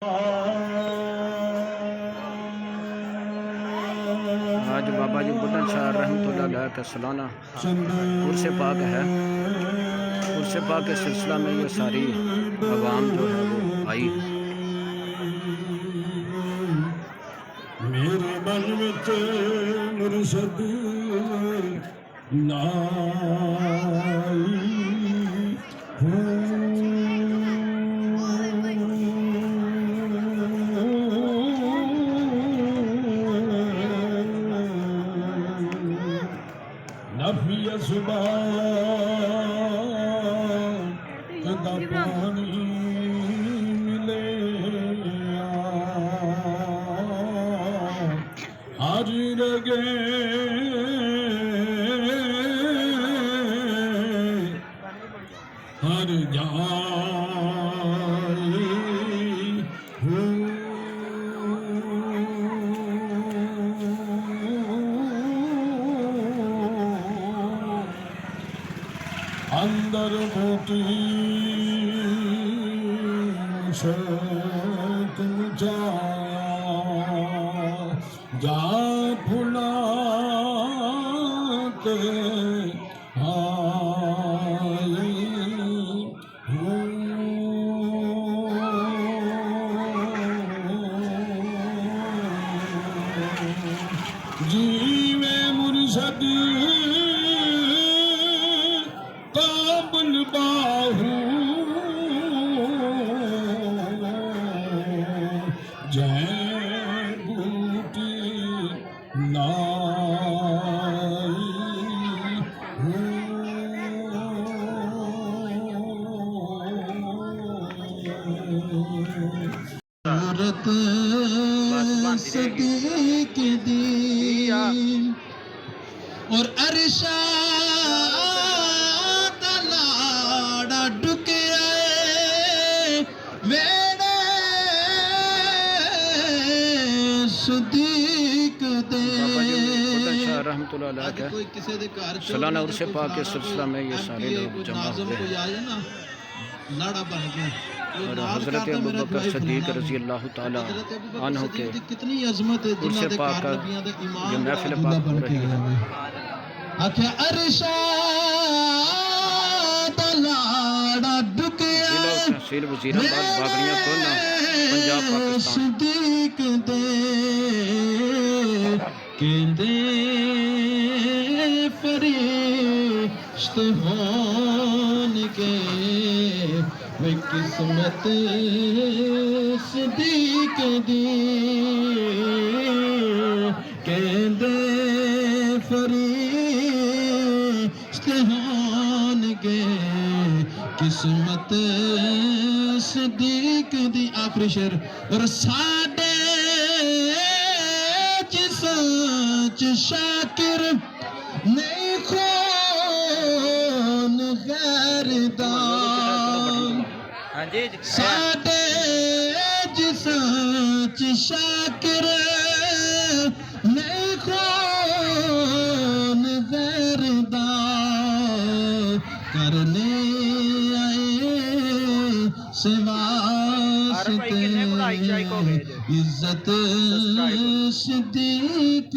आज बाबा जी बुल्लन शाह रहमतुल्लाह अलैह का सालाना उर्स पाक है। उर्स पाक के सिलसिला में ये सारी अवाम जो है वो आई। मेरे मन विच मुर्शद नाई नफिया सुबह का पानी मिले हाजिर गे हर जाई अंदर मोटी शर्त जा फुला के आई जीवे मुर्शद काबुल बाहू जय बूटी नाई सूरत सदीक दी और अरशा सालाना उर्स पाक के सिलसिला में ये सारे लोग जमा हुए हैं और हज़रत अबू बकर सिद्दीक़ रज़ी अल्लाह ताला अन्हु के उर्स पाक का ये महफिल पाक हो रही है। तहसील वज़ीराबाद बागड़ियाँ कोना पंजाब पाकिस्तान फरिश्ते होंगे वे किस्मत सदीक दी कहते फरिश्ते होंगे किस्मत सदीक दी। आखिरी शेर और साडे सच शाकिर नहीं खून गैरदान साडे सच शाकिर नहीं खून गैरदान करने आए सेवास्ते इज्जत सिद्दीक